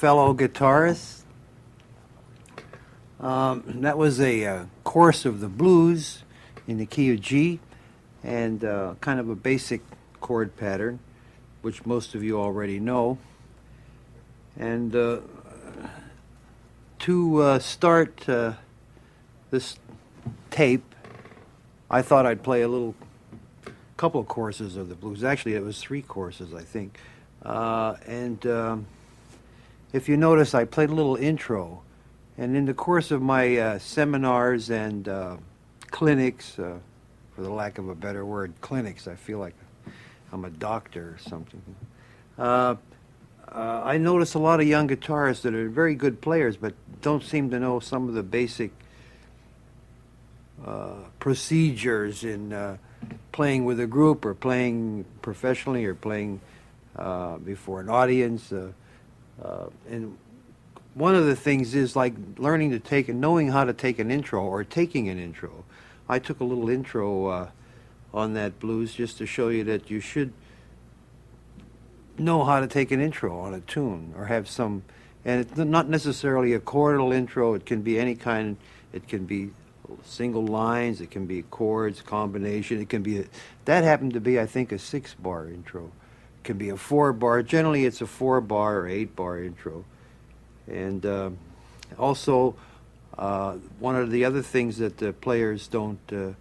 fellow guitarists. That was a course of the blues in the key of G, and kind of a basic chord pattern, which most of you already know. And to start this tape, I thought I'd play a couple of courses of the blues. Actually, it was 3 courses, I think. If you notice, I played a little intro. And in the course of my seminars and clinics, for the lack of a better word, clinics, I feel like I'm a doctor or something. I notice a lot of young guitarists that are very good players, but don't seem to know some of the basic procedures in playing with a group, or playing professionally, or playing before an audience. And one of the things is like learning to take and knowing how to take an intro, or taking an intro. I took a little intro on that blues just to show you that you should know how to take an intro on a tune, or have some, and it's not necessarily a chordal intro. It can be any kind. It can be single lines, it can be chords, combination, it can be that happened to be, I think, a 6-bar intro. It can be a 4-bar. Generally it's a 4-bar or 8-bar intro. And also one of the other things that the players don't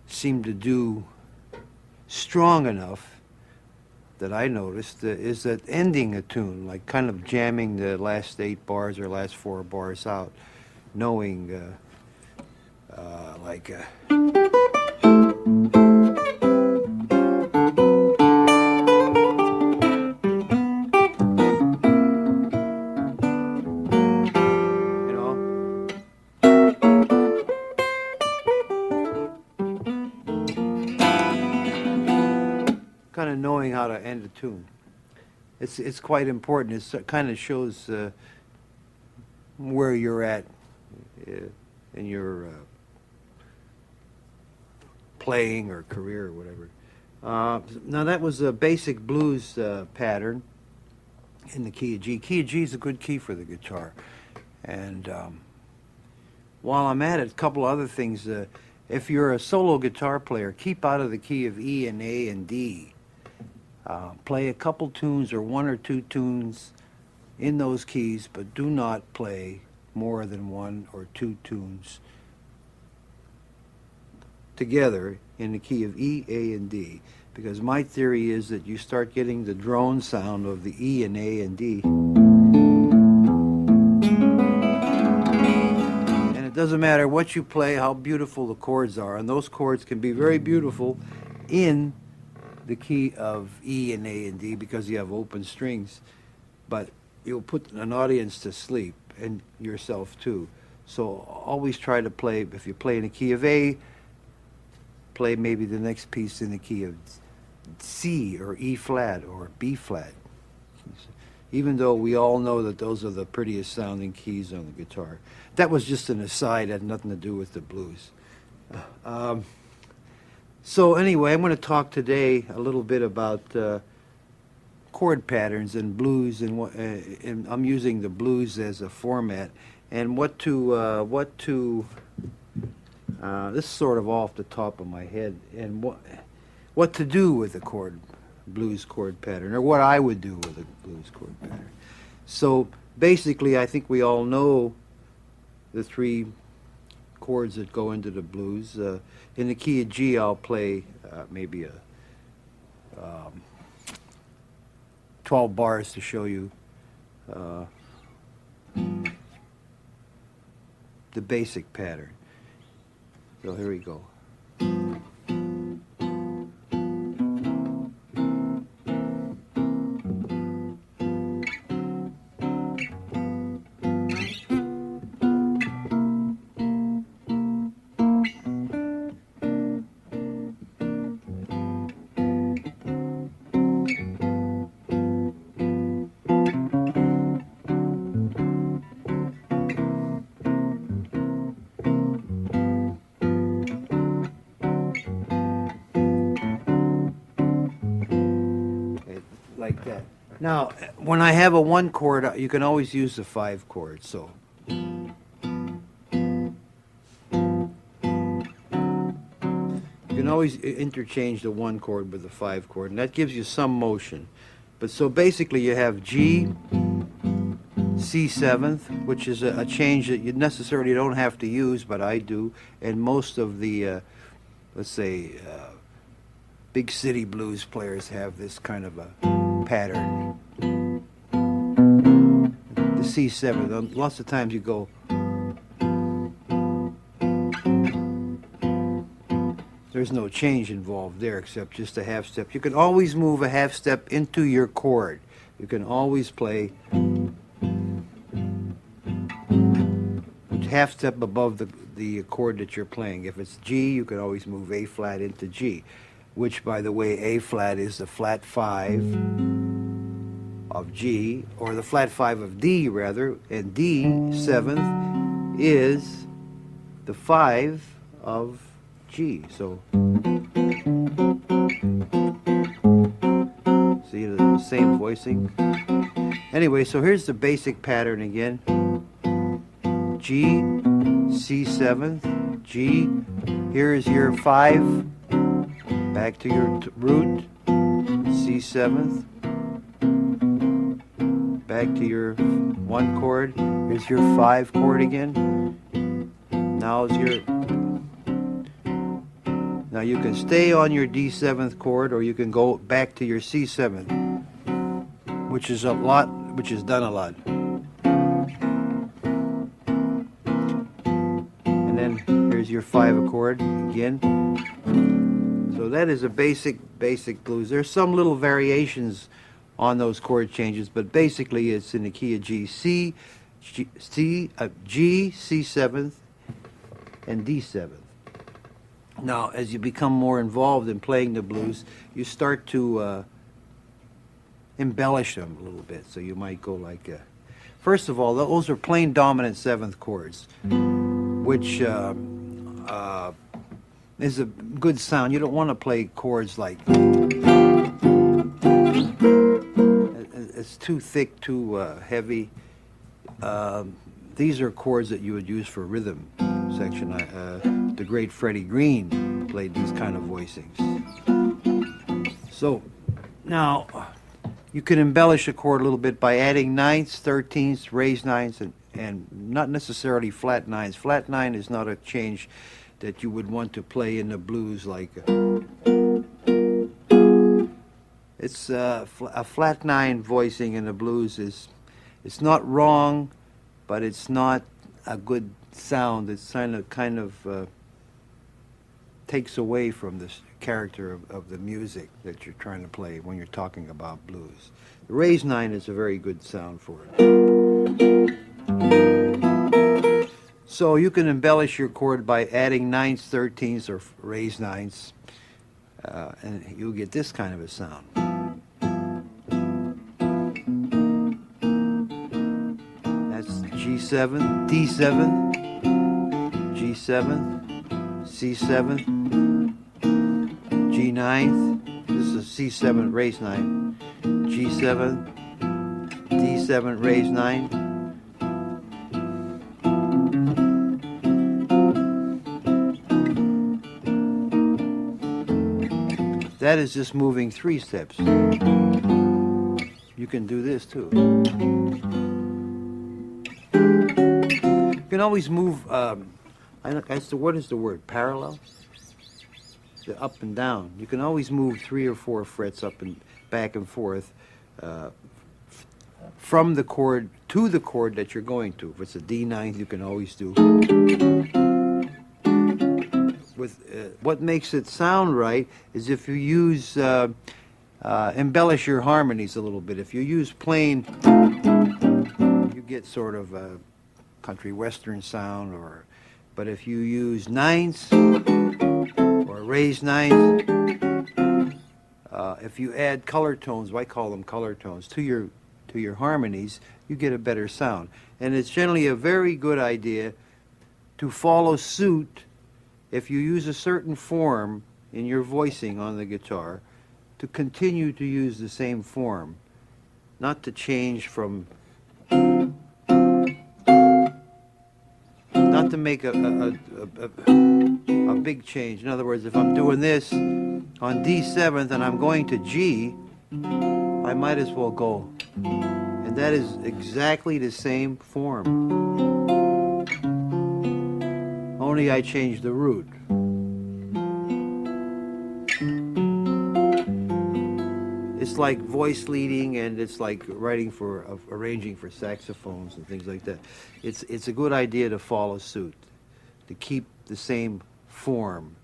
seem to do strong enough, that I noticed, is that ending a tune, like kind of jamming the last 8 bars or last 4 bars out, knowing like kind of knowing how to end a tune. It's quite important. It kind of shows where you're at in your playing or career or whatever. Now that was a basic blues pattern in the key of G. Key of G is a good key for the guitar. And while I'm at it, a couple other things. If you're a solo guitar player, keep out of the key of E and A and D. Play a couple tunes or 1 or 2 tunes in those keys, but do not play more than 1 or 2 tunes together in the key of E, A, and D, because my theory is that you start getting the drone sound of the E and A and D, and it doesn't matter what you play, how beautiful the chords are, and those chords can be very beautiful in the key of E and A and D because you have open strings, but you'll put an audience to sleep, and yourself too. So always try to play, if you play in the key of A, play maybe the next piece in the key of C or E flat or B flat, even though we all know that those are the prettiest sounding keys on the guitar. That was just an aside, had nothing to do with the blues. So anyway, I'm going to talk today a little bit about chord patterns and blues, and I'm using the blues as a format, and this is sort of off the top of my head, and what to do with a blues chord pattern, or what I would do with a blues chord pattern. So basically, I think we all know the 3 chords that go into the blues. In the key of G, I'll play maybe 12 bars to show you the basic pattern. So here we go. Like that. Now, when I have a 1 chord, you can always use the 5 chord. So you can always interchange the 1 chord with the 5 chord, and that gives you some motion. But so basically you have G, C7th, which is a change that you necessarily don't have to use, but I do, and most of the, let's say, big city blues players have this kind of a pattern. The C7, lots of times you go, there's no change involved there except just a half step. You can always move a half step into your chord. You can always play half step above the chord that you're playing. If it's G, you can always move A flat into G, which, by the way, A flat is the flat 5 of G, or the flat 5 of D, rather, and D, 7th, is the 5 of G. So, see the same voicing? Anyway, so here's the basic pattern again. G, C7th, G, here is your 5, back to your root, C7th, back to your 1 chord, here's your 5 chord again, now you can stay on your D7th chord, or you can go back to your C7th, which is done a lot. And then here's your 5 chord again. So that is a basic blues. There's some little variations on those chord changes, but basically it's in the key of G, G, C7th, and D7th. Now, as you become more involved in playing the blues, you start to embellish them a little bit. So you might go like, first of all, those are plain dominant 7th chords, which is a good sound. You don't want to play chords like, it's too thick, too heavy. These are chords that you would use for rhythm section. The great Freddie Green played these kind of voicings. So now you can embellish a chord a little bit by adding 9ths, 13ths, raised 9ths, and not necessarily flat 9s. Flat 9 is not a change that you would want to play in the blues like it's a flat 9 voicing in the blues it's not wrong, but it's not a good sound. It's kind of takes away from the character of the music that you're trying to play when you're talking about blues. The raised 9 is a very good sound for it. So you can embellish your chord by adding 9ths, 13ths, or raised 9ths, and you'll get this kind of a sound. G7, D7, G7, C7, G9, this is a C7 raised 9, G7, D7 raised 9, that is just moving 3 steps. You can do this too. You can always move, what is the word, parallel? The up and down. You can always move 3 or 4 frets up and back and forth from the chord to the chord that you're going to. If it's a D9, you can always do. With what makes it sound right is if you use, embellish your harmonies a little bit. If you use plain, you get sort of a country western sound, but if you use 9ths or raised 9ths, if you add color tones, I call them color tones, to your harmonies, you get a better sound. And it's generally a very good idea to follow suit. If you use a certain form in your voicing on the guitar, to continue to use the same form not to change from, not to make a big change. In other words, if I'm doing this on D7th and I'm going to G, I might as well go. And that is exactly the same form. Only I changed the root. It's like voice leading, and it's like writing for, arranging for saxophones and things like that. It's a good idea to follow suit, to keep the same form,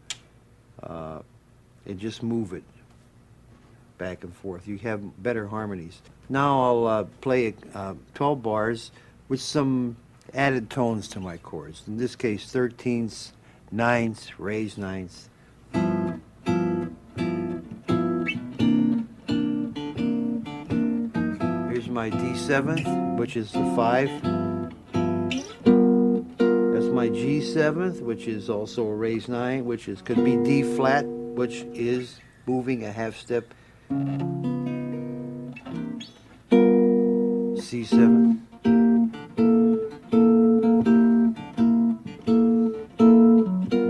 and just move it back and forth. You have better harmonies. Now I'll play 12 bars with some added tones to my chords. In this case, 13ths, 9ths, raised 9ths. Here's my D7th, which is the 5. That's my G7th, which is also a raised 9, which is could be D flat, which is moving a half step. C7.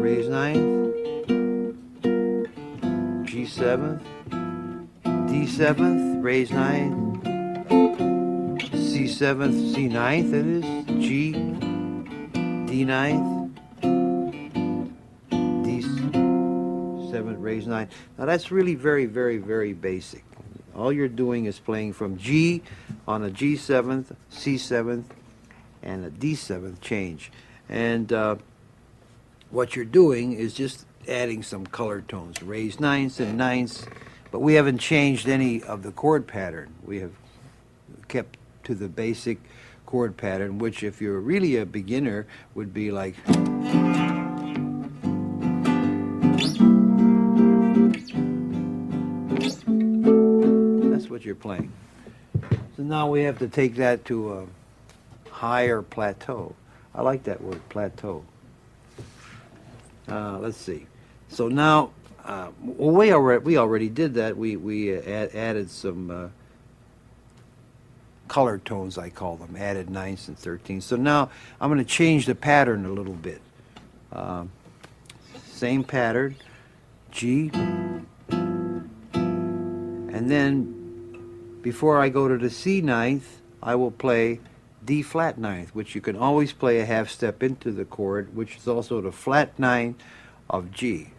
Raised 9th. G7th. D7th, raised 9th. C7th, C9th it is. G, D9th. D7th, raised 9. Now that's really very, very, very basic. All you're doing is playing from G on a G7th, C7th, and a D7th change. And what you're doing is just adding some color tones, raised 9ths and 9ths, but we haven't changed any of the chord pattern. We have kept to the basic chord pattern, which if you're really a beginner would be like... what you're playing. So now we have to take that to a higher plateau. I like that word, plateau. Let's see. So now, we already did that. We added some color tones, I call them, added 9ths and 13ths. So now I'm going to change the pattern a little bit. Same pattern, G, and then before I go to the C9th, I will play D flat 9th, which you can always play a half step into the chord, which is also the flat 9 of G.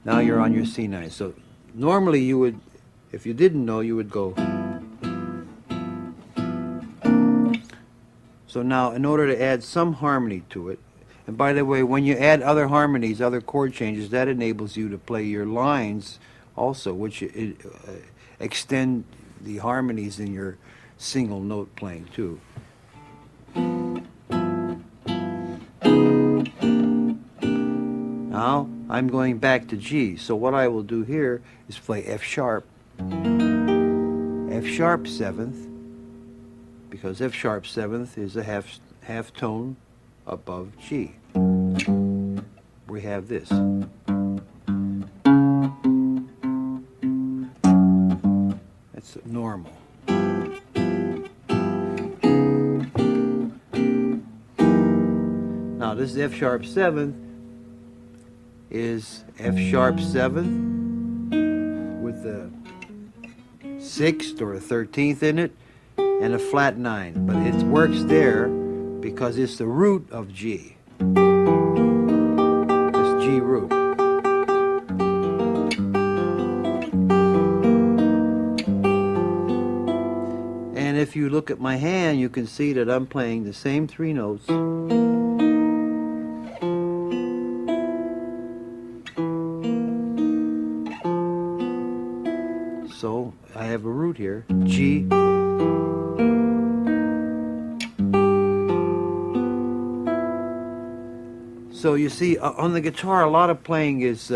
Now you're on your C9. So normally you would, if you didn't know, you would go. So now in order to add some harmony to it, and by the way, when you add other harmonies, other chord changes, that enables you to play your lines also, which extend the harmonies in your single note playing too. Now I'm going back to G. So what I will do here is play F sharp, F sharp 7th, because F sharp 7th is a half tone above G. We have this. That's normal. Now this F sharp 7th is F sharp 7th with a 6th or a 13th in it and a flat 9, but it works there because it's the root of G. It's G root. And if you look at my hand, you can see that I'm playing the same 3 notes. So I have a root here, G. So you see, on the guitar, a lot of playing is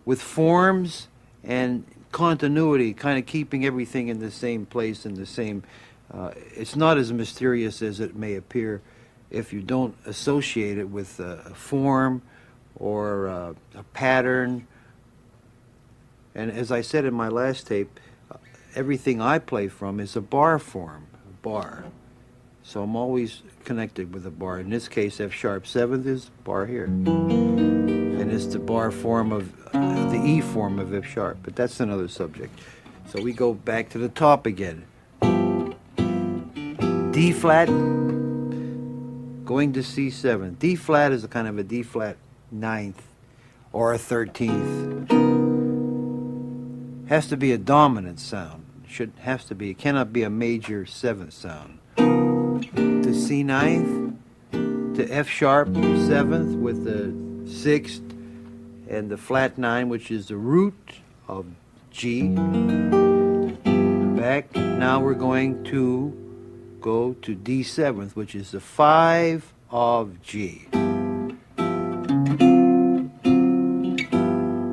with forms and continuity, kind of keeping everything in the same place, in the same... it's not as mysterious as it may appear if you don't associate it with a form or a pattern And as I said in my last tape, everything I play from is a bar form, a bar. So I'm always connected with a bar. In this case, F sharp 7th is bar here. And it's the bar form of the E form of F sharp, but that's another subject. So we go back to the top again. D flat, going to C7. D flat is a kind of a D flat 9th or a 13th. Has to be a dominant sound. Has to be. It cannot be a major 7th sound. To C 9th, to F sharp 7th with the 6th and the flat 9, which is the root of G. Back. Now we're going to go to D 7th, which is the 5 of G.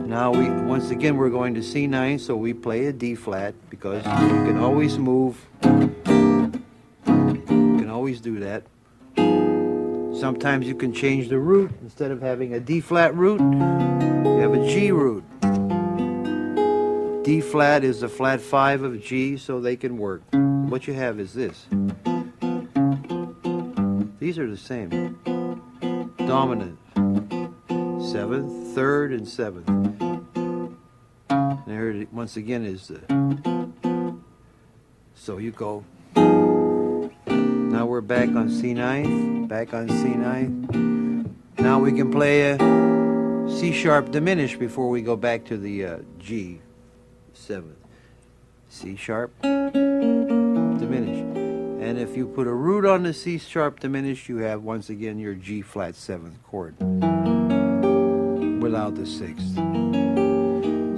Now once again we're going to C9, so we play a D flat because you can always move. You can always do that. Sometimes you can change the root. Instead of having a D flat root, you have a G root. D flat is the flat 5 of G, so they can work. What you have is this. These are the same. Dominant. 7th, 3rd, and 7th. There it once again is the. So you go. Now we're back on C9, back on C9. Now we can play a C sharp diminished before we go back to the G 7th. C sharp diminished. And if you put a root on the C sharp diminished, you have once again your G flat 7th chord without the 6th.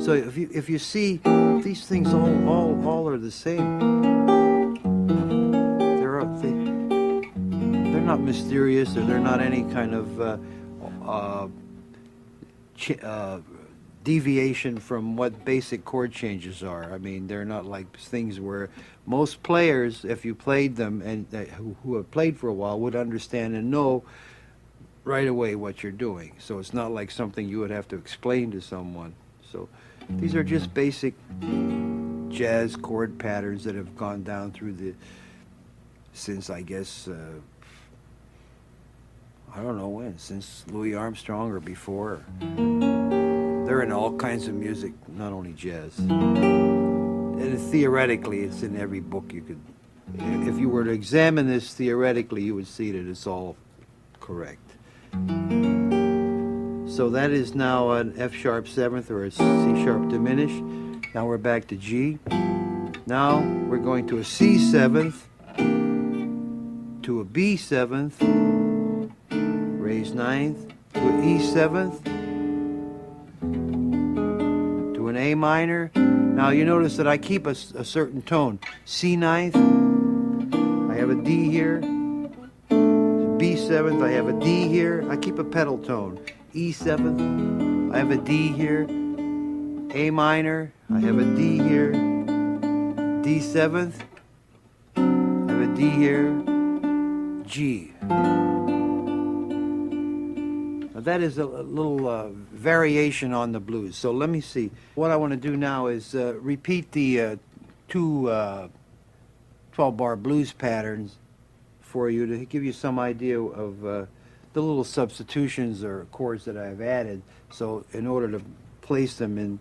So if you see these things all are the same. They're not mysterious, or they're not any kind of deviation from what basic chord changes are. I mean, they're not like things where most players, if you played them and who have played for a while, would understand and know right away what you're doing. So it's not like something you would have to explain to someone. So these are just basic jazz chord patterns that have gone down through since I guess I don't know when, since Louis Armstrong or before. They're in all kinds of music, not only jazz. And theoretically, it's in every book you could. If you were to examine this theoretically, you would see that it's all correct. So that is now an F sharp 7th or a C sharp diminished. Now we're back to G. Now we're going to a C 7th, to a B 7th, raise 9th, to an E 7th, to an A minor. Now you notice that I keep a certain tone. C 9th, I have a D here. B 7th, I have a D here. I keep a pedal tone. E 7th, I have a D here. A minor, I have a D here. D 7th, I have a D here. G. Now that is a little variation on the blues. So let me see. What I want to do now is repeat the two 12-bar blues patterns for you to give you some idea of the little substitutions or chords that I've added. So in order to place them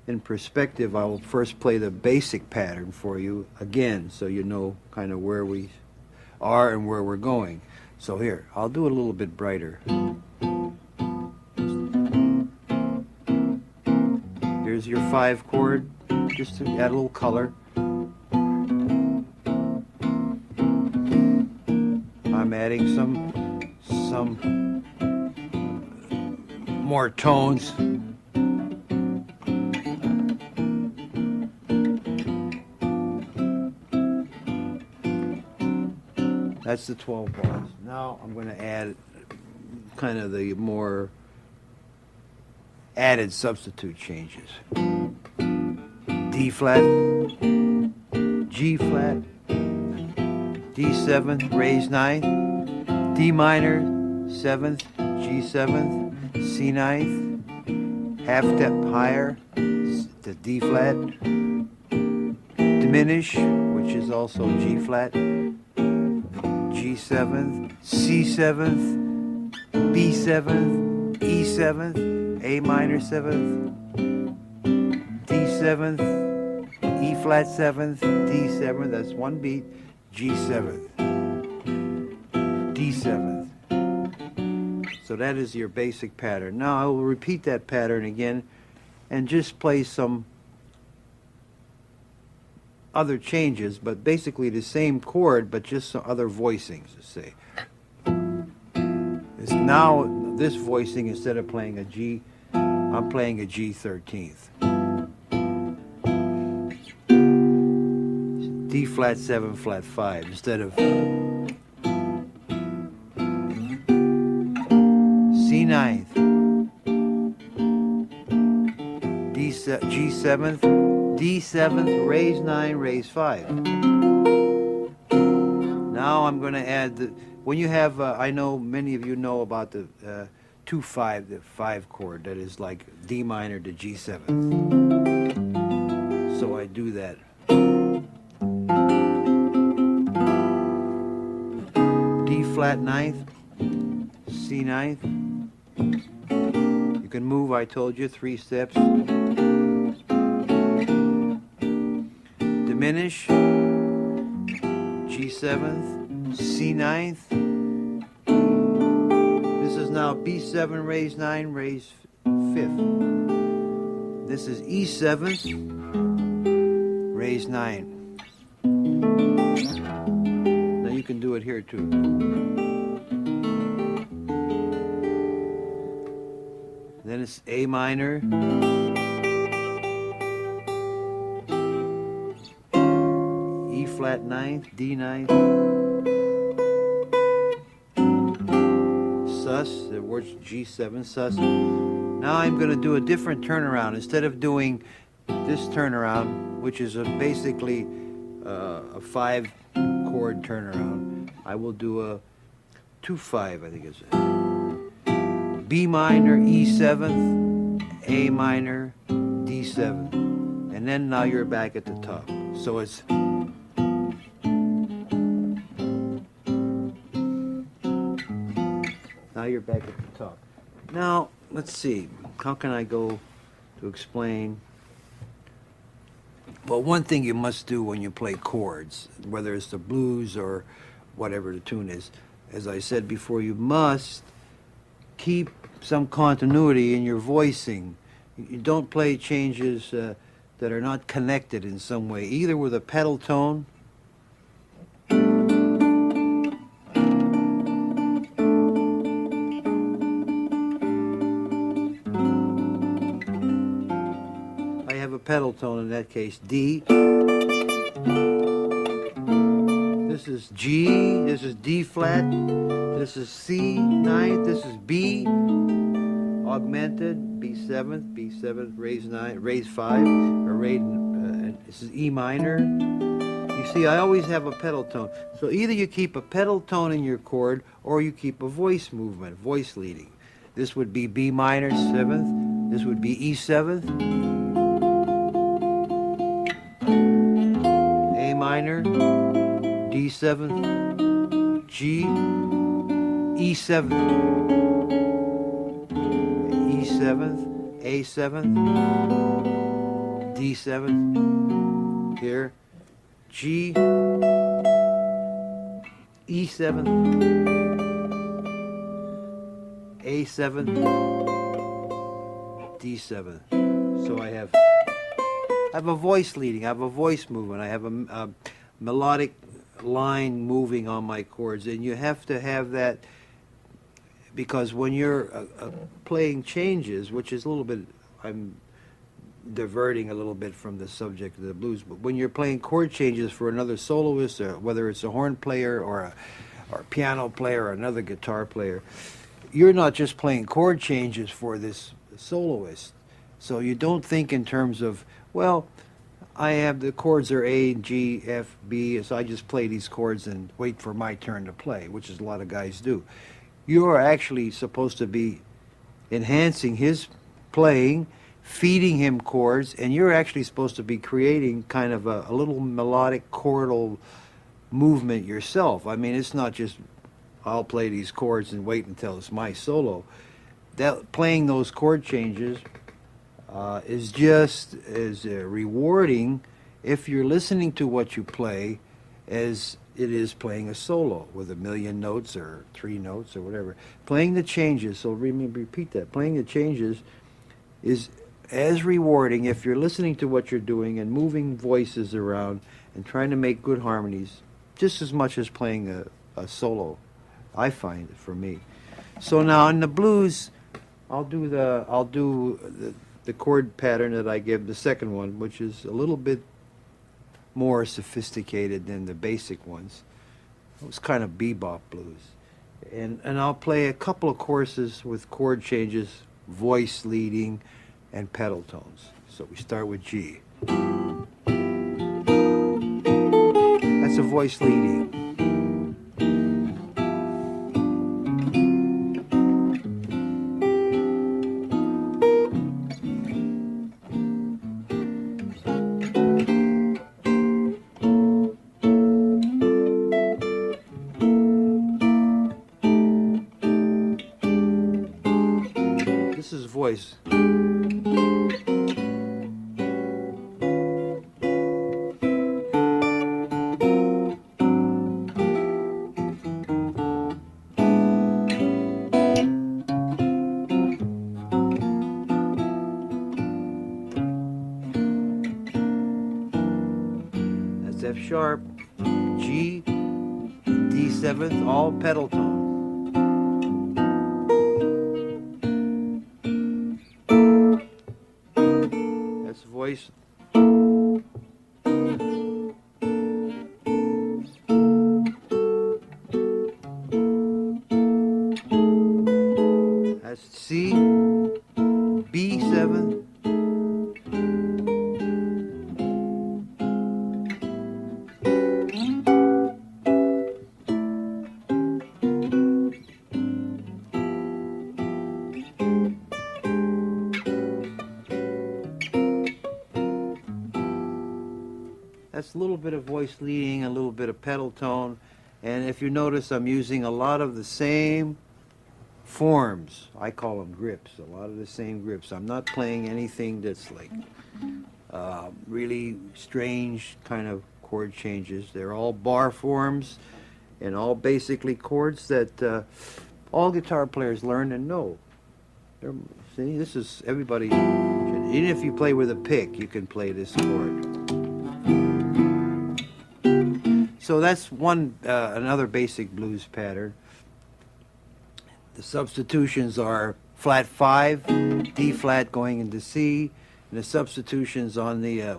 in perspective, I will first play the basic pattern for you again, so you know kind of where we are and where we're going. So here, I'll do it a little bit brighter. Here's your 5 chord, just to add a little color. I'm adding some more tones. That's the 12 bars. Now I'm going to add kind of the more added substitute changes. D flat, G flat, D7th, raise 9th, D minor, 7th, G7th, C 9th, half step higher, to a D flat. Diminish, which is also G flat, G seventh, C seventh, B seventh, E seventh, A minor seventh, D seventh, E flat seventh, D seventh, that's one beat, G seventh, D seventh. So that is your basic pattern. Now I will repeat that pattern again and just play some other changes, but basically the same chord, but just some other voicings, to say. It's now this voicing, instead of playing a G, I'm playing a G 13th. D flat 7 flat 5 instead of C ninth, G 7th, D 7th, raise 9, raise 5. Now I'm going to add the, when you have, I know many of you know about the 2-5, the 5 chord that is like D minor to G 7th. So I do that. D flat 9th, C 9th. You can move, I told you, 3 steps. Diminish, G 7th, C 9th. This is now B 7, raise 9, raise 5th. This is E 7th, raise 9. Now you can do it here too. Then it's A minor. E flat 9th, D 9th. Sus, the word's G7, sus. Now I'm going to do a different turnaround. Instead of doing this turnaround, which is basically a 5 chord turnaround, I will do a 2-5, I think it's B minor, E 7th, A minor, D 7th. And then now you're back at the top. So it's now you're back at the top. Now, let's see. How can I go to explain? Well, one thing you must do when you play chords, whether it's the blues or whatever the tune is, as I said before, you must keep some continuity in your voicing. You don't play changes that are not connected in some way, either with a pedal tone pedal tone, in that case D. This is G, this is D flat, this is C 9th, this is B augmented, B 7th, raise 9, raise 5, or raise, this is E minor. You see, I always have a pedal tone. So either you keep a pedal tone in your chord or you keep a voice movement, voice leading. This would be B minor 7th, this would be E 7th, A minor, D 7th, G, E 7th, E 7th, A 7th, D 7th, here, G, E 7th, A 7th, D 7th. So I have a voice leading, I have a voice movement, I have a melodic line moving on my chords, and you have to have that, because when you're playing changes, which is a little bit, I'm diverting a little bit from the subject of the blues, but when you're playing chord changes for another soloist, or whether it's a horn player or a piano player or another guitar player, you're not just playing chord changes for this soloist. So you don't think in terms of, well, I have the chords are A, G, F, B, so I just play these chords and wait for my turn to play, which is a lot of guys do. You are actually supposed to be enhancing his playing feeding him chords, and you're actually supposed to be creating kind of a little melodic chordal movement yourself. I mean, it's not just I'll play these chords and wait until it's my solo. That playing those chord changes is just as rewarding if you're listening to what you play as it is playing a solo with 1,000,000 notes or 3 notes or whatever. Playing the changes, so repeat that, playing the changes is as rewarding if you're listening to what you're doing and moving voices around and trying to make good harmonies just as much as playing a solo, I find, for me. So now in the blues, I'll do the chord pattern that I give, the second one, which is a little bit more sophisticated than the basic ones. It was kind of bebop blues. And I'll play a couple of courses with chord changes, voice leading, and pedal tones. So we start with G. That's a voice leading. This is voice. That's F sharp, G, D7, all pedal tone. That's voice. That's C, B7. That's a little bit of voice leading, a little bit of pedal tone, and if you notice, I'm using a lot of the same forms. I call them grips, a lot of the same grips. I'm not playing anything that's like really strange kind of chord changes. They're all bar forms and all basically chords that all guitar players learn and know. See, this is everybody. Even if you play with a pick, you can play this chord. So that's one another basic blues pattern. The substitutions are flat 5, D flat going into C, and the substitutions on the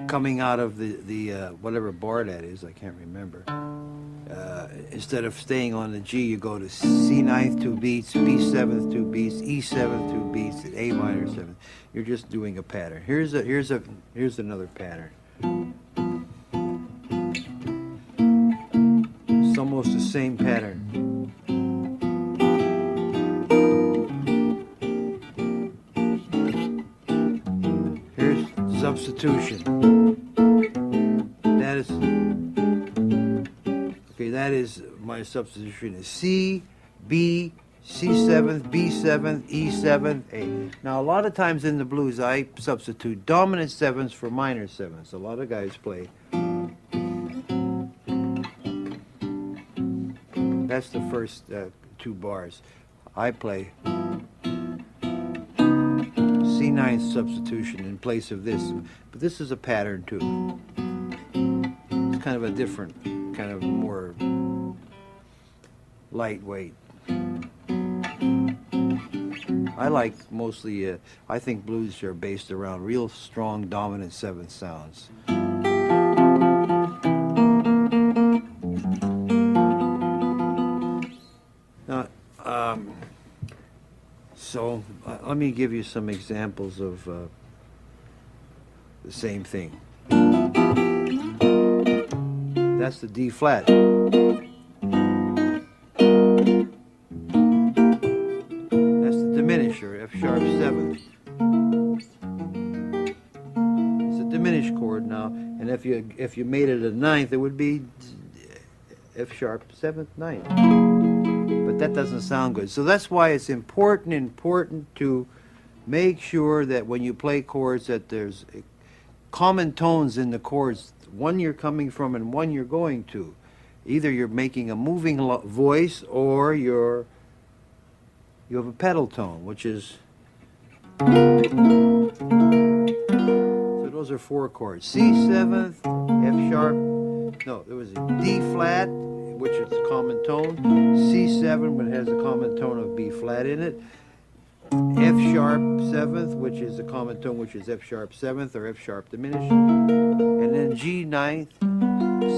coming out of the whatever bar that is, I can't remember. Instead of staying on the G, you go to C ninth 2 beats, B seventh 2 beats, E seventh 2 beats, and A minor 7. You're just doing a pattern. Here's another pattern. It's almost the same pattern. Here's substitution. That is my substitution is C, B, C7, B7, E7, A. Now, a lot of times in the blues, I substitute dominant 7s for minor 7s. A lot of guys play. That's the first 2 bars. I play C9 substitution in place of this. But this is a pattern, too. It's kind of a different, kind of more lightweight. I like mostly, I think blues are based around real strong dominant 7th sounds. Now, so let me give you some examples of the same thing. That's the D flat. 7th. It's a diminished chord now, and if you made it a ninth, it would be F sharp 7th, 9th. But that doesn't sound good. So that's why it's important to make sure that when you play chords that there's common tones in the chords, one you're coming from and one you're going to. Either you're making a moving voice or you have a pedal tone, which is, so those are 4 chords. C 7th, F sharp, no, there was a D flat, which is a common tone, C7, but it has a common tone of B flat in it, F sharp 7th, which is a common tone, which is F sharp 7th or F sharp diminished, and then G 9th,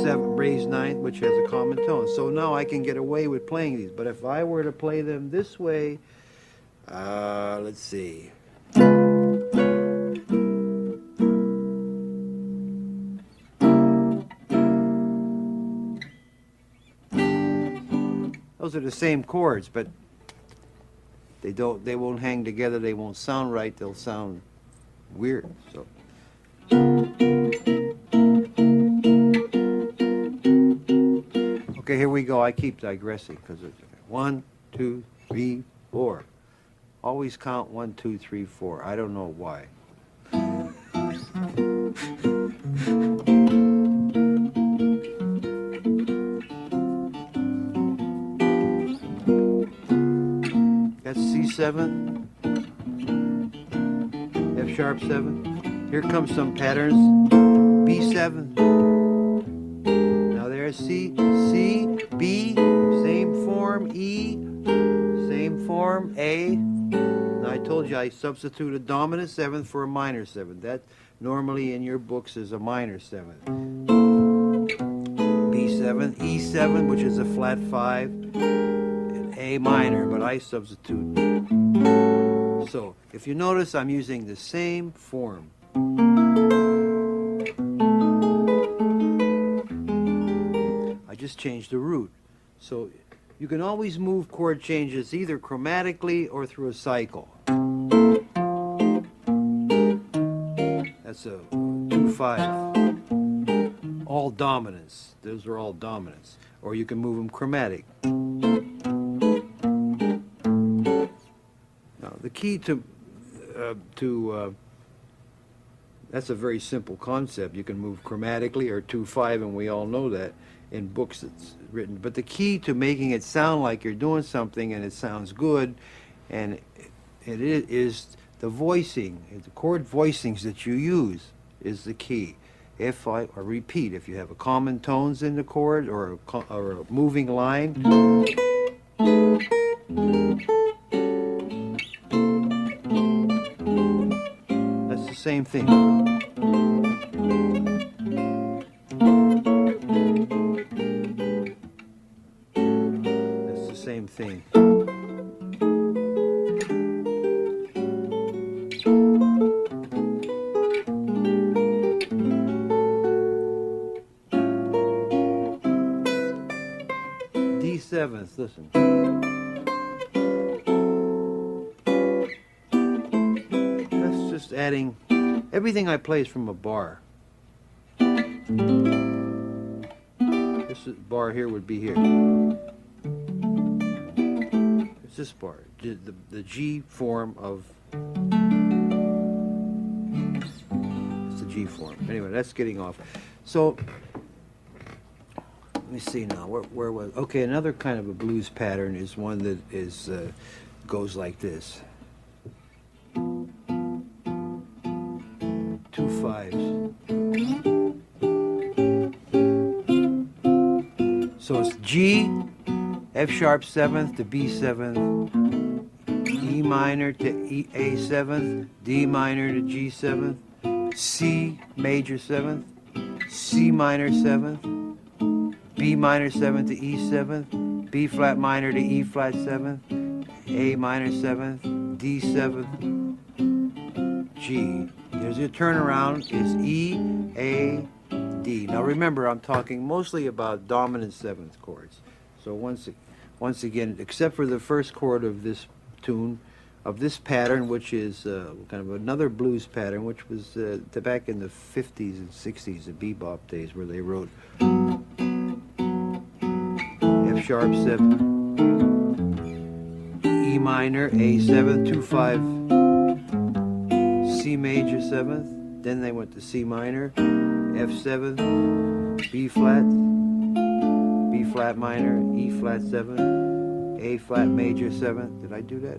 7 raised 9th, which has a common tone. So now I can get away with playing these, but if I were to play them this way, let's see. Those are the same chords, but they won't hang together, they won't sound right, they'll sound weird. So okay, here we go. I keep digressing because it's 1, 2, 3, 4. Always count 1, 2, 3, 4. I don't know why. That's C7, F sharp 7. Here comes some patterns. B7. Now there's C, B, same form, E, same form, A. Now I told you I substitute a dominant 7th for a minor 7th. That normally in your books is a minor 7th. B7, E7, which is a flat 5, and A minor, but I substitute. So if you notice, I'm using the same form. I just changed the root. So you can always move chord changes either chromatically or through a cycle. That's a 2-5. All dominants. Those are all dominants. Or you can move them chromatic. Now the key to that's a very simple concept. You can move chromatically or 2-5, and we all know that in books it's written. But the key to making it sound like you're doing something and it sounds good, and it is the voicing, the chord voicings that you use is the key. If I repeat, if you have a common tones in the chord or a moving line, that's the same thing. That's the same thing. D7th, listen. That's just adding, everything I play is from a bar. This bar here would be here. It's this bar, the G form of, it's the G form. Anyway, that's getting off. So, let me see now, where was, okay, another kind of a blues pattern is one that is, goes like this. 2 5s. So it's G, F sharp 7th to B 7th, E minor to A 7th, D minor to G 7th, C major 7th, C minor 7th, B minor 7th to E 7th, B flat minor to E flat 7th, A minor 7th, D 7th, G. There's your turnaround is E, A, D. Now remember, I'm talking mostly about dominant 7th chords. So once again, except for the first chord of this tune, of this pattern, which is kind of another blues pattern, which was back in the 50s and 60s, the bebop days, where they wrote F sharp 7, E minor, A7, 2/5, C major 7th. Then they went to C minor, F7, B flat minor, E flat 7, A flat major 7th. Did I do that?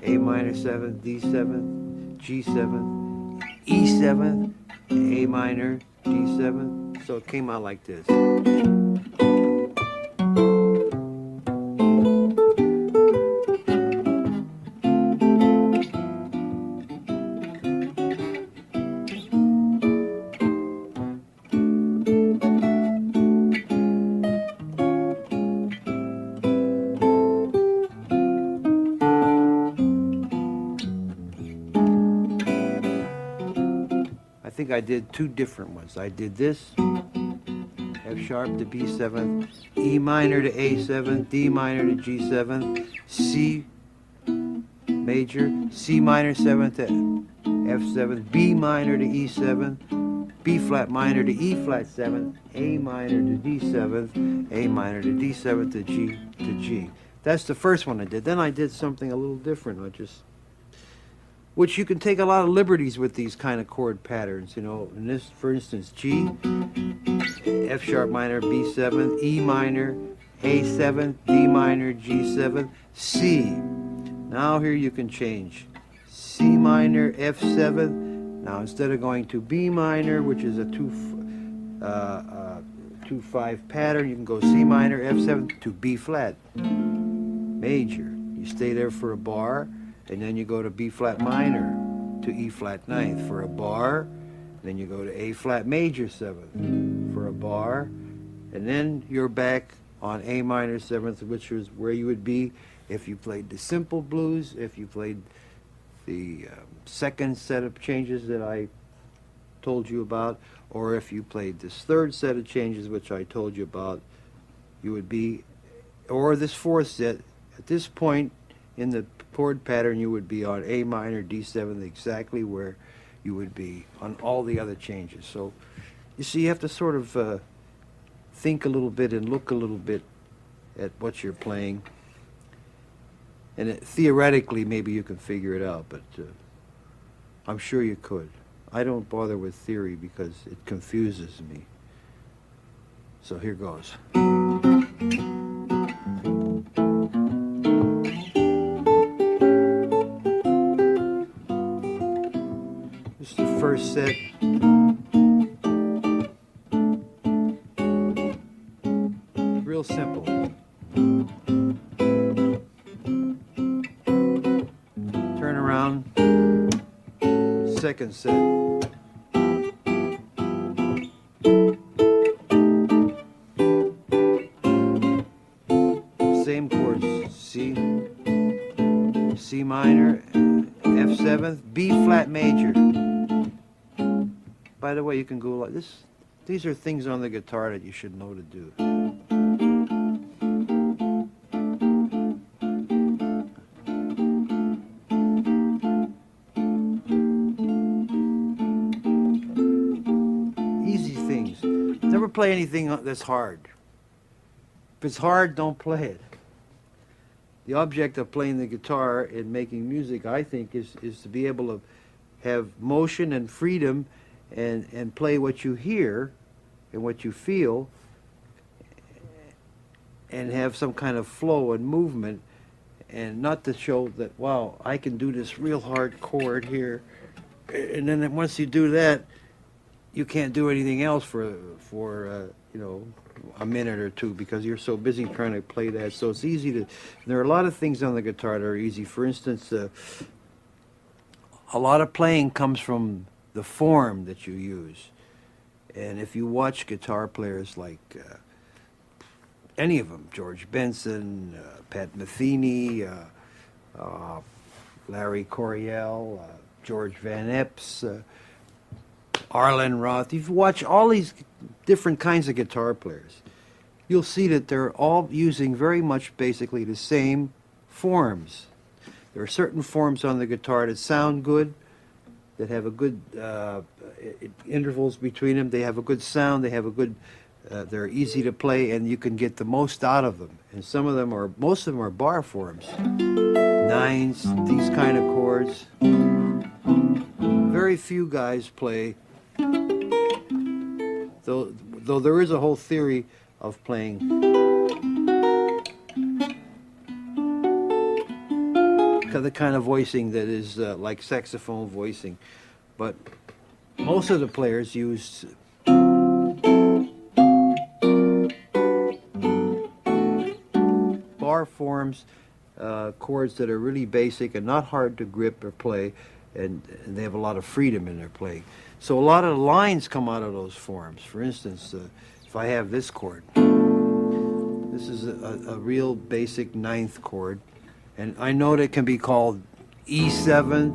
A minor 7, D7, G7, E7, A minor, D7. So it came out like this. I think I did two different ones. I did this, F sharp to B7, E minor to A7, D minor to G7, C major, C minor 7 to F7, B minor to E7, B flat minor to E flat 7, A minor to D7, A minor to D7 to G to G. That's the first one I did. Then I did something a little different. Which you can take a lot of liberties with these kind of chord patterns, you know. In this, for instance, G, F sharp minor, B7, E minor, A7, D minor, G7, C. Now here you can change C minor, F7. Now instead of going to B minor, which is a 2/5 pattern, you can go C minor, F7 to B flat major. You stay there for a bar. And then you go to B flat minor to E flat 9th for a bar. Then you go to A flat major 7th for a bar. And then you're back on A minor 7th, which is where you would be if you played the simple blues, if you played the second set of changes that I told you about, or if you played this third set of changes, which I told you about, you would be, or this fourth set. At this point in the chord pattern, you would be on A minor, D7, exactly where you would be on all the other changes. So, you see, you have to sort of think a little bit and look a little bit at what you're playing. And theoretically, maybe you can figure it out, but I'm sure you could. I don't bother with theory because it confuses me. So here goes. This is the first set. Real simple. Turn around. Second set. Same chords. C minor, F7th, B flat major. By the way, you can go like this. These are things on the guitar that you should know to do. Easy things. Never play anything that's hard. If it's hard, don't play it. The object of playing the guitar and making music, I think, is to be able to have motion and freedom and play what you hear and what you feel and have some kind of flow and movement, and not to show that, wow, I can do this real hard chord here, and then once you do that, you can't do anything else for you know, a minute or two because you're so busy trying to play that. So it's easy to, there are a lot of things on the guitar that are easy. For instance, a lot of playing comes from the form that you use. And if you watch guitar players like any of them, George Benson, Pat Metheny, Larry Coryell, George Van Epps, Arlen Roth, if you watch all these different kinds of guitar players, you'll see that they're all using very much basically the same forms. There are certain forms on the guitar that sound good, that have a good intervals between them. They have a good sound. They have a good. They're easy to play, and you can get the most out of them. And some of them are, most of them are bar forms, nines, these kind of chords. Very few guys play. Though there is a whole theory of playing the kind of voicing that is like saxophone voicing, but most of the players use bar forms, chords that are really basic and not hard to grip or play, and they have a lot of freedom in their playing. So a lot of lines come out of those forms. For instance, if I have this chord, this is a real basic ninth chord, and I know that it can be called E7,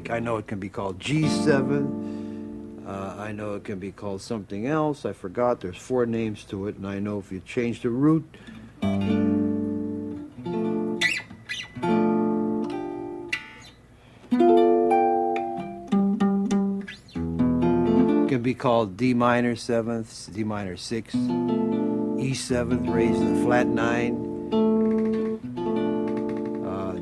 I know it can be called G7, I know it can be called something else, I forgot, there's 4 names to it, and I know if you change the root, it can be called D minor 7th, D minor 6th, E7th raised to flat 9,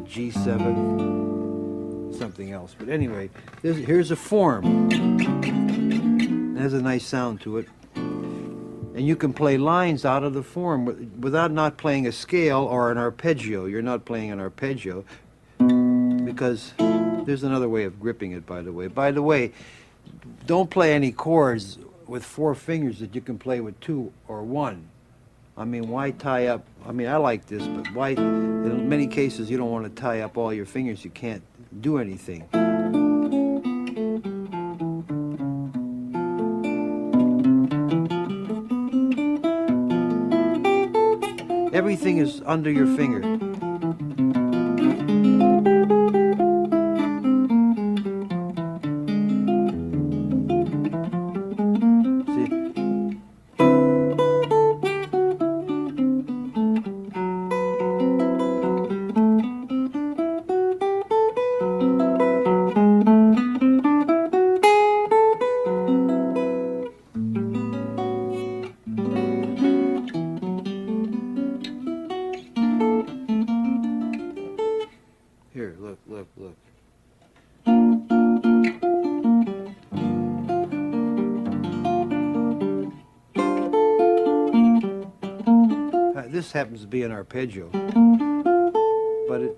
G7, something else. But anyway, here's a form. It has a nice sound to it. And you can play lines out of the form without not playing a scale or an arpeggio. You're not playing an arpeggio because there's another way of gripping it, by the way. By the way, don't play any chords with 4 fingers that you can play with 2 or 1. I mean, why tie up? I mean, I like this, but why? In many cases, you don't want to tie up all your fingers. You can't do anything. Everything is under your finger. Here, look. This happens to be an arpeggio, but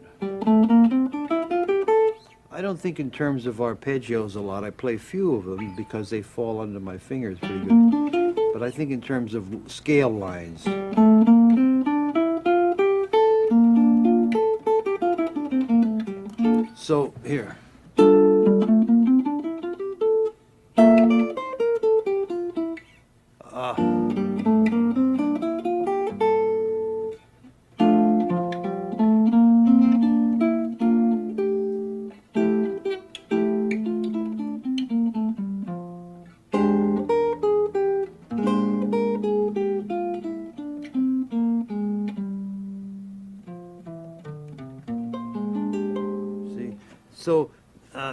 I don't think in terms of arpeggios a lot. I play few of them because they fall under my fingers pretty good. But I think in terms of scale lines. So here. So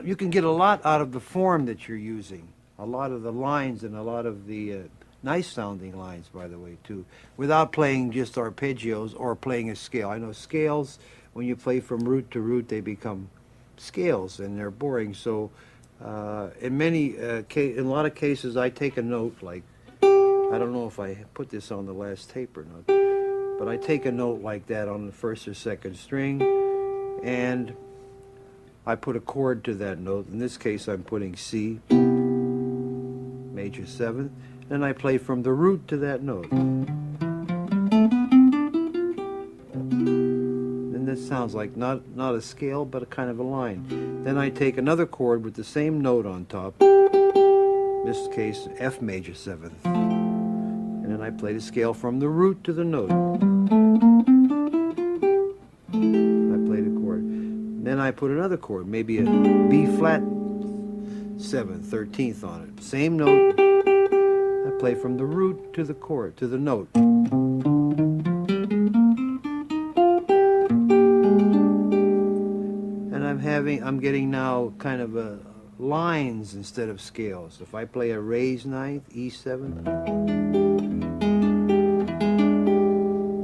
you can get a lot out of the form that you're using, a lot of the lines and a lot of the nice sounding lines, by the way, too, without playing just arpeggios or playing a scale. I know scales, when you play from root to root, they become scales and they're boring. So in a lot of cases, I take a note, like, I don't know if I put this on the last tape or not, but I take a note like that on the first or second string, and I put a chord to that note. In this case, I'm putting C, major 7th, and I play from the root to that note. And this sounds like not a scale, but a kind of a line. Then I take another chord with the same note on top, in this case, F major 7th. And then I play the scale from the root to the note. Then I put another chord, maybe a B flat 7th, 13th on it. Same note. I play from the root to the chord, to the note. I'm getting now kind of lines instead of scales. If I play a raised ninth, E7,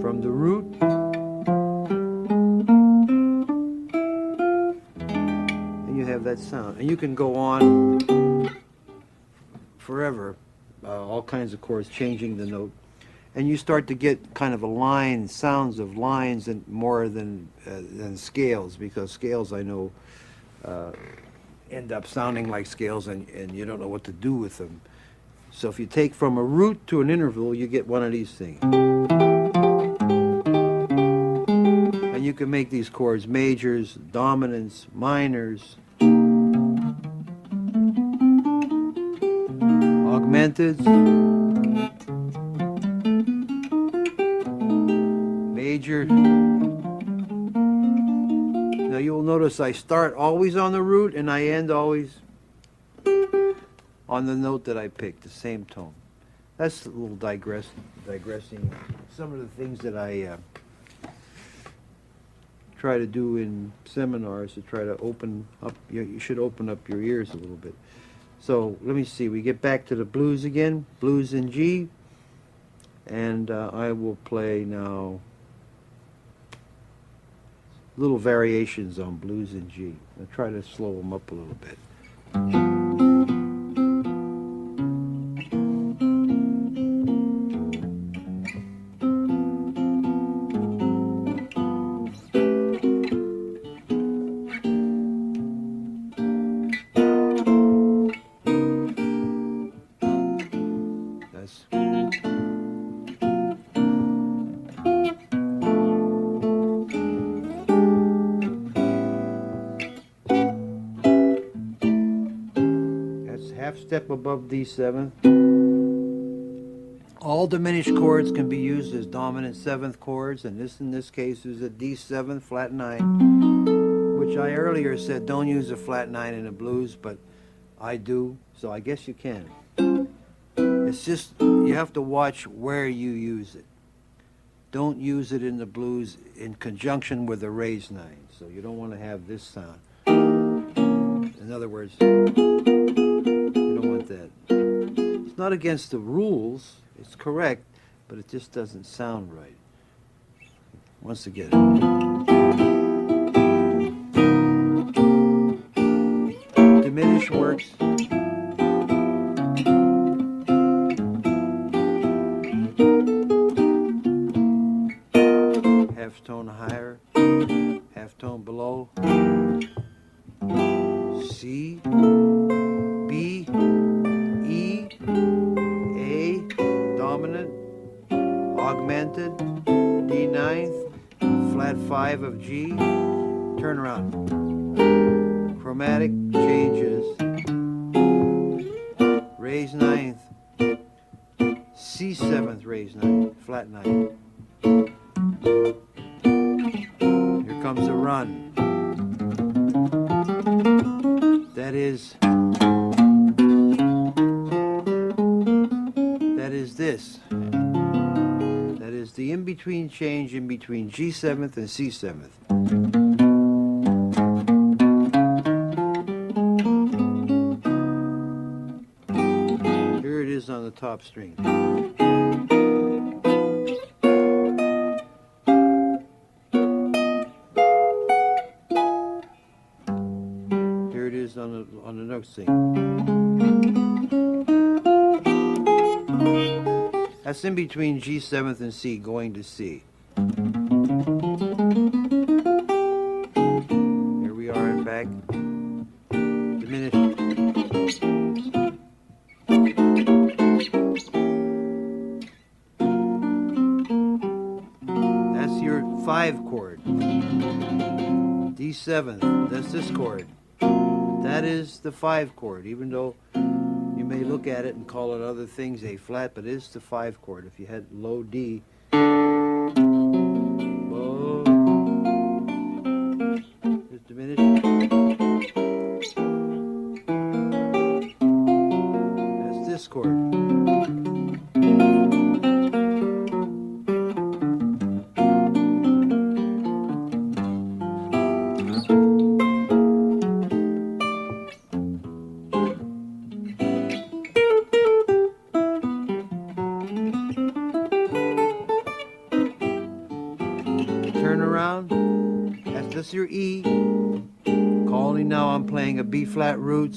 from the root, and you have that sound. And you can go on forever, all kinds of chords, changing the note. And you start to get kind of a line, sounds of lines, and more than scales, because scales, I know, end up sounding like scales, and you don't know what to do with them. So if you take from a root to an interval, you get one of these things. And you can make these chords majors, dominants, minors, augmenteds, major. Now you'll notice I start always on the root and I end always on the note that I picked, the same tone. That's a little digressing. Some of the things that I try to do in seminars to try to open up, you should open up your ears a little bit. So let me see, we get back to the blues again, blues in G, and I will play now little variations on blues in G. I'll try to slow them up a little bit. Half step above D7. All diminished chords can be used as dominant seventh chords, and this in this case is a D7 flat 9, which I earlier said don't use a flat 9 in the blues, but I do, so I guess you can. It's just you have to watch where you use it. Don't use it in the blues in conjunction with a raised 9, so you don't want to have this sound. In other words, that. It's not against the rules, it's correct, but it just doesn't sound right. Once again. Diminished works. Half tone higher, half tone below. C, B, E, A, dominant, augmented, D ninth, flat 5 of G, turn around. Chromatic changes, raised ninth, C seventh raised ninth, flat 9. Here comes a run. That is this. That is the in-between change in between G7th and C7th. Here it is on the top string. Here it is on the next string. That's in between G7th and C, going to C. Here we are and back. Diminished. That's your 5 chord. D7th, that's this chord. That is the 5 chord, even though you may look at it and call it other things, A flat, but it's the 5 chord. If you had low D, low, it's diminished. That's this chord. That's your E. Only now I'm playing a B flat root,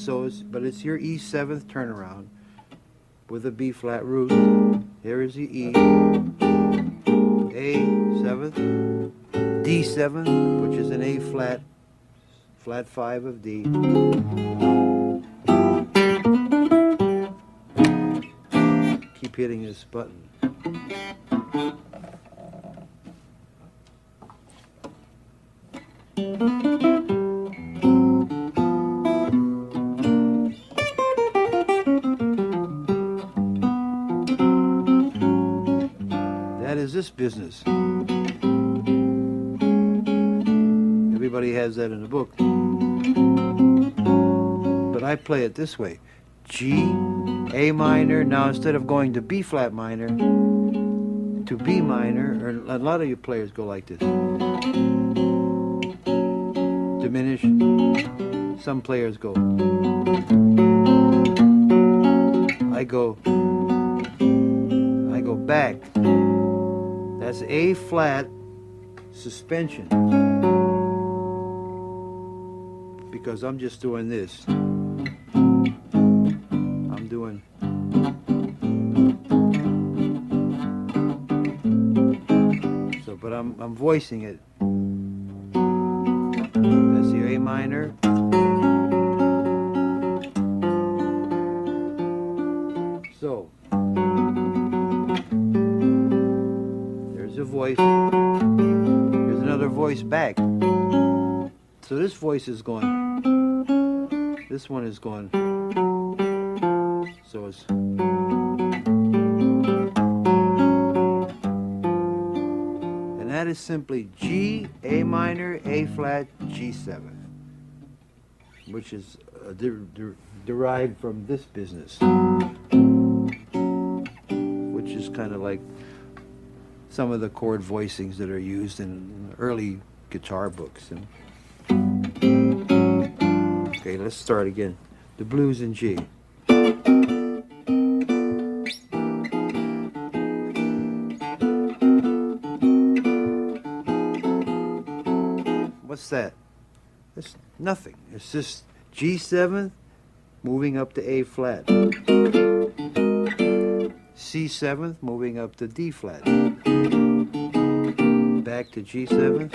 but it's your E seventh turnaround with a B flat root. Here is the E, A seventh, D seventh, which is an A flat, flat 5 of D. Keep hitting this button. That is this business. Everybody has that in the book. But I play it this way. G, A minor. Now instead of going to B flat minor, to B minor, or a lot of you players go like this. Diminish. Some players go. I go back. That's A flat suspension. Because I'm just doing this. I'm doing. So, but I'm voicing it. That's the A minor. So, there's a voice. There's another voice back. So this voice is going. This one is going. So it's. And that is simply G, A minor, A flat, G7, which is derived from this business, which is kind of like some of the chord voicings that are used in early guitar books. Okay, let's start again. The blues in G. What's that? It's nothing. It's just G7 moving up to A flat. C7 moving up to D flat. Back to G7.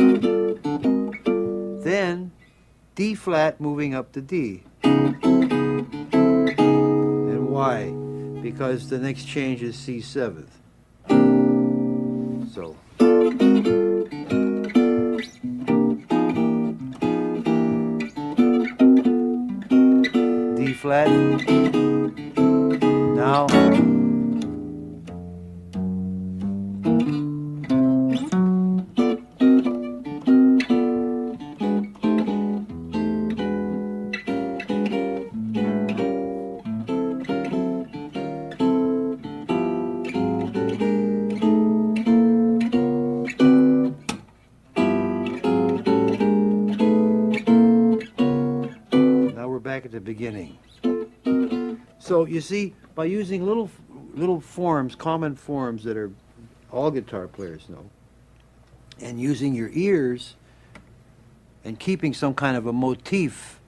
Then D flat moving up to D. And why? Because the next change is C7. So. D flat. Now. Back at the beginning. So you see, by using little forms, common forms that are all guitar players know, and using your ears and keeping some kind of a motif,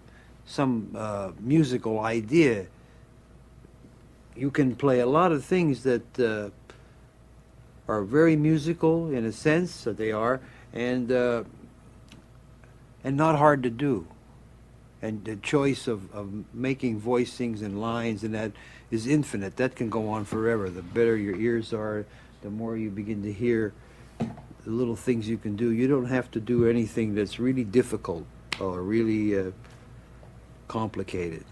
some musical idea, you can play a lot of things that are very musical in a sense that they are, and not hard to do. And the choice of making voicings and lines and that is infinite. That can go on forever. The better your ears are, the more you begin to hear the little things you can do. You don't have to do anything that's really difficult or really complicated.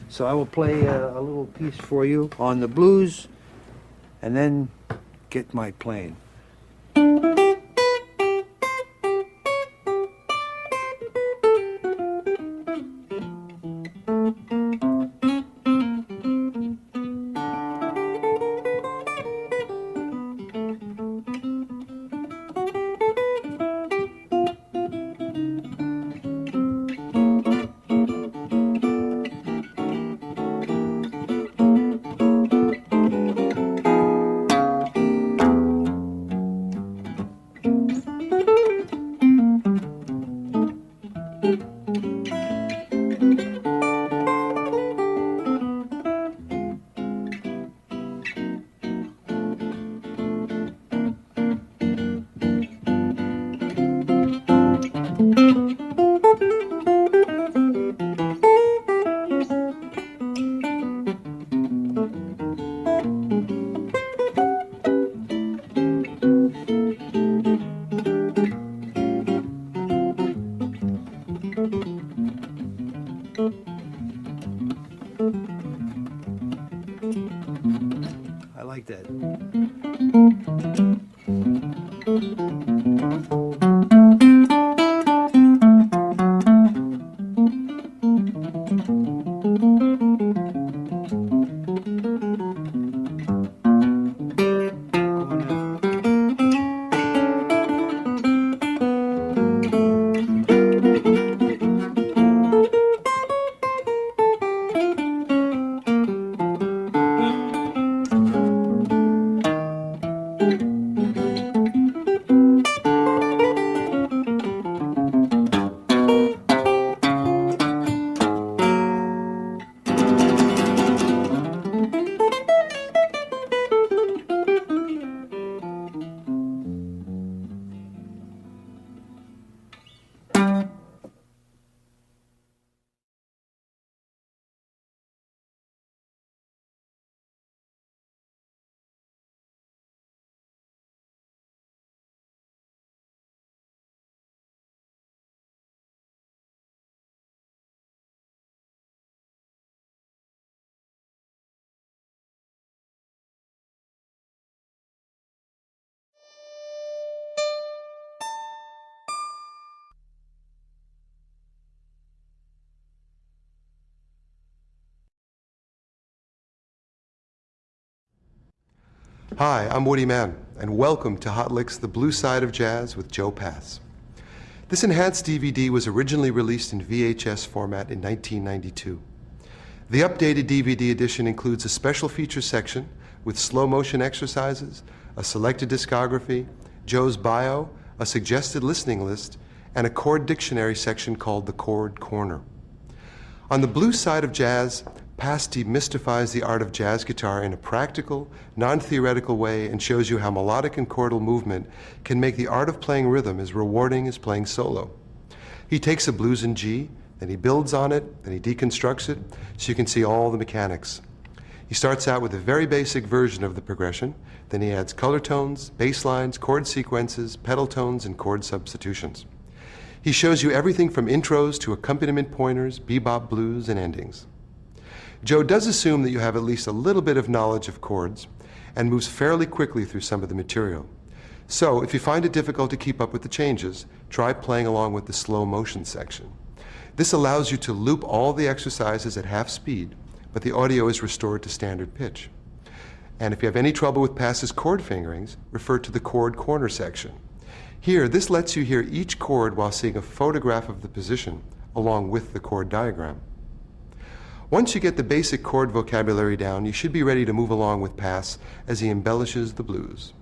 So I will play a little piece for you on the blues and then get my playing. I like that. Hi, I'm Woody Mann, and welcome to Hot Licks, the Blue Side of Jazz with Joe Pass. This enhanced DVD was originally released in VHS format in 1992. The updated DVD edition includes a special features section with slow motion exercises, a selected discography, Joe's bio, a suggested listening list, and a chord dictionary section called the Chord Corner. On the Blue Side of Jazz, Pass demystifies the art of jazz guitar in a practical, non-theoretical way and shows you how melodic and chordal movement can make the art of playing rhythm as rewarding as playing solo. He takes a blues in G, then he builds on it, then he deconstructs it, so you can see all the mechanics. He starts out with a very basic version of the progression, then he adds color tones, bass lines, chord sequences, pedal tones, and chord substitutions. He shows you everything from intros to accompaniment pointers, bebop blues, and endings. Joe does assume that you have at least a little bit of knowledge of chords and moves fairly quickly through some of the material. So if you find it difficult to keep up with the changes, try playing along with the slow motion section. This allows you to loop all the exercises at half speed, but the audio is restored to standard pitch. And if you have any trouble with Pass's chord fingerings, refer to the chord corner section. Here, this lets you hear each chord while seeing a photograph of the position along with the chord diagram. Once you get the basic chord vocabulary down, you should be ready to move along with Pass as he embellishes the blues.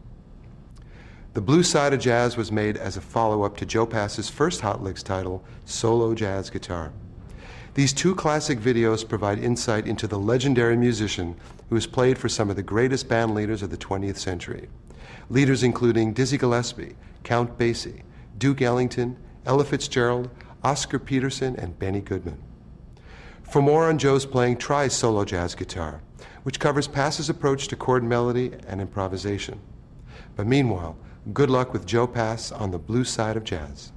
The Blue Side of Jazz was made as a follow-up to Joe Pass's first Hot Licks title, Solo Jazz Guitar. These two classic videos provide insight into the legendary musician who has played for some of the greatest band leaders of the 20th century. Leaders including Dizzy Gillespie, Count Basie, Duke Ellington, Ella Fitzgerald, Oscar Peterson, and Benny Goodman. For more on Joe's playing, try Solo Jazz Guitar, which covers Pass's approach to chord melody and improvisation. But meanwhile, good luck with Joe Pass on the Blue Side of Jazz.